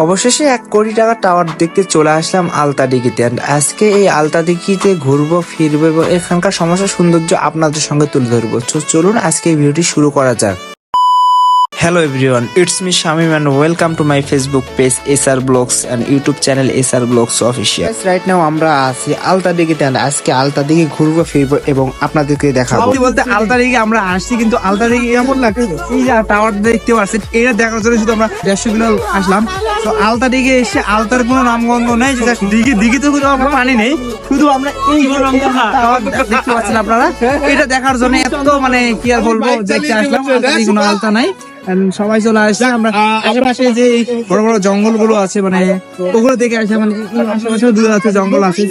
অবশেষে 1 কোটি টাকার টাওয়ার দেখতে চলে আসলাম আলতাদিঘিতে। আজকে এই আলতাদিঘিতে ঘুরবো ফিরবো এবং এখানকার সমস্যা সৌন্দর্য আপনাদের সঙ্গে তুলে ধরবো। তো চলুন আজকে এই ভিডিওটি শুরু করা যাক। Hello everyone, it's me Shamim and welcome to my Facebook page SR Blogs and YouTube channel SR Blogs Official. Right now আমরা আছি আলতাদিঘিতে। আজকে আলতাদিঘি ঘুরবো ফিরবো এবং আপনাদেরকে দেখাবো। বলতে আলতাদিঘি আমরা আসছি, কিন্তু আলতাদিঘি এমন লাগে এই যে টাওয়ার দেখতে পাচ্ছেন, এটা দেখার জন্য শুধু আমরা 150 কিলো আসলাম। তো আলতাদিঘি এসে আলতার কোনো নামগন্ধ নেই, দিঘিতে কোনো পানি নেই, শুধু আমরা এই টাওয়ার দেখতে পাচ্ছেন আপনারা। এটা দেখার জন্য এত মানে কি আর বলবো, দেখতে আসলাম। কোনো আলতা নাই, সবাই চলে আসছে। আমরা আশেপাশে যে বড় বড় জঙ্গল গুলো আছে, মানে ওগুলো দেখে আসে, মানে আশেপাশে দূরে আছে জঙ্গল আছে।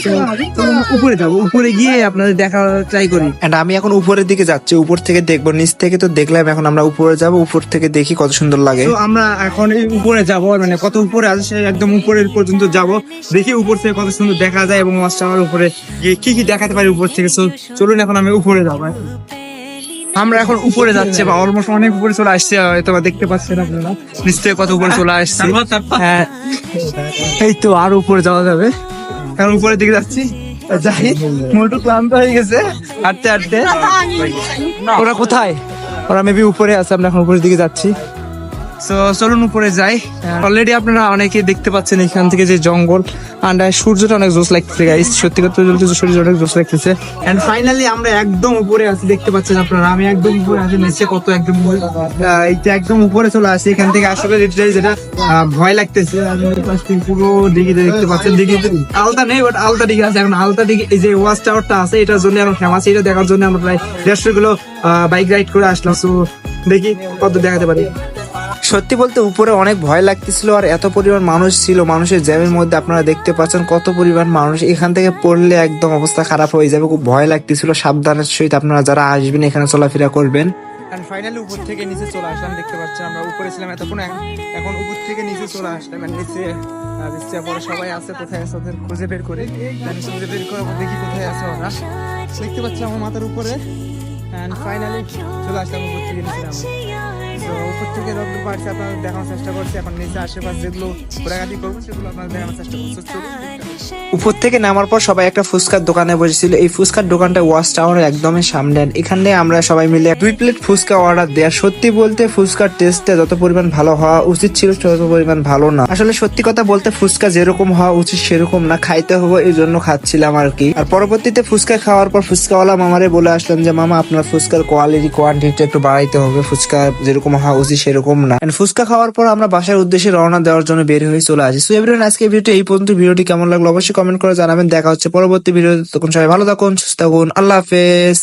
উপরে যাবো, উপরে গিয়ে আপনাদের দেখা ট্রাই করি। এন্ড আমি এখন উপরের দিকে যাচ্ছি, উপর থেকে দেখবো। নিচ থেকে তো দেখলাম, এখন আমরা উপরে যাব, উপর থেকে দেখি কত সুন্দর লাগে। তো আমরা এখন এই উপরে যাব, মানে কত উপরে আছে সে একদম উপরের পর্যন্ত যাব, দেখি উপর থেকে কত সুন্দর দেখা যায় এবং মাছটার উপরে গিয়ে কি কি দেখাতে পারি উপর থেকে। চলুন এখন আমি উপরে যাবো। আমরা এখন উপরে যাচ্ছি, বা অলমোস্ট অনেক উপরে চলে আসছে, হয়তো দেখতে পাচ্ছেন আপনারা নিশ্চয়ই কত উপরে চলে আসছে। হ্যাঁ, এই তো আরো উপরে যাওয়া যাবে, কারণ উপরের দিকে যাচ্ছি। যাই, মোটু ক্লান্ত হয়ে গেছে হাঁটতে হাঁটতে। ওরা কোথায়? ওরা মেবি উপরে আছে, আমরা এখন উপরের দিকে যাচ্ছি। তো চলুন উপরে যাই। অলরেডি আপনারা অনেকে দেখতে পাচ্ছেন এখান থেকে যে জঙ্গল, আর সূর্যটা অনেক জোস লাগতেছে গাইস, সত্যি কথা বলতে সূর্য অনেক জোস লাগতেছে। এন্ড ফাইনালি আমরা একদম উপরে আছি, দেখতে পাচ্ছেন আপনারা। আমি একদম উপরে আছি, নিচে কত একদম এইটা একদম উপরে চলে আসি। এখান থেকে আসলে যেটা ভয় লাগতেছে, পুরো দিঘিতে দেখতে পাচ্ছেন। দিঘিতে আলতা নেই, বাট আলতা দিঘি আছে। এখন আলতা দিঘি এই যে ওয়াচ টাওয়ারটা আছে, এটার জন্য এখন ফেমাস। এটা দেখার জন্য আমরা প্রায় 150 কিলো বাইক রাইড করে আসলাম। তো দেখি কত দেখাতে পারি। সত্যি বলতে উপরে অনেক ভয় লাগতেছিল, আর এত পরিমাণ মানুষ ছিল। মানুষের জ্যামের মধ্যে আপনারা দেখতে পাচ্ছেন কত পরিমাণ মানুষ। এখান থেকে পড়লে একদম অবস্থা খারাপ হয়ে যাবে, খুব ভয় লাগতেছিল। সাবধানের সহিত আপনারা যারা আসবেন এখানে চলাফেরা করবেন। এন্ড ফাইনালি উপর থেকে নিচে চলে আসলাম, দেখতে পাচ্ছেন আমরা উপরে ছিলাম এতক্ষণ, এখন উপর থেকে নিচে চলে আসলাম। নিচে পরে সবাই আছে, কোথায় আছে ওদের খুঁজে বের করে, খুঁজে বের করে দেখি কোথায় আছে ওরা। দেখতে পাচ্ছি আমার মাথার উপরে। এন্ড ফাইনালি চলে আসলাম উপর থেকে নিচে। উপর থেকে যতটুকু পারছি আপনাদের দেখানোর চেষ্টা করছি। এখন নিচে আশেপাশে যেগুলো ঘোরাঘাটি করবো সেগুলো আপনাদের দেখানোর চেষ্টা করছি। উপর থেকে নামার পর সবাই একটা ফুচকার দোকানে বসেছিল। এই ফুচকার দোকানটা ওয়াচ টাওয়ারের একদমই সামনে। এখানে আমরা সবাই মিলে 2 প্লেট ফুচকা অর্ডার দেয়। সত্যি বলতে ফুচকার টেস্টটা যত পরিমাণ ভালো হওয়া উচিত ছিল তত পরিমাণ ভালো না। আসলে সত্যি কথা বলতে ফুচকা যেরকম হওয়া উচিত সেরকম না, খাইতে হবে এই জন্য খাচ্ছিলাম আর কি। আর পরবর্তীতে ফুচকা খাওয়ার পর ফুচকাওয়ালা মামারে বলে আসলাম যে মামা আপনার ফুচকার কোয়ান্টিটিটা একটু বাড়াইতে হবে, ফুচকা যেরকম হওয়া উচিত সেরকম না। ফুচকা খাওয়ার পর আমরা বাসার উদ্দেশ্যে রওনা দেওয়ার জন্য বের হয়ে চলে আসি। সো এভরিওয়ান, আজকে ভিডিওটি এই পর্যন্ত। ভিডিওটি কেমন লাগলো অবশ্যই কমেন্ট করে জানাবেন। দেখা হচ্ছে পরবর্তী ভিডিওতে। তখন সবাই ভালো থাকুন, সুস্থ থাকুন। আল্লাহ হাফেজ।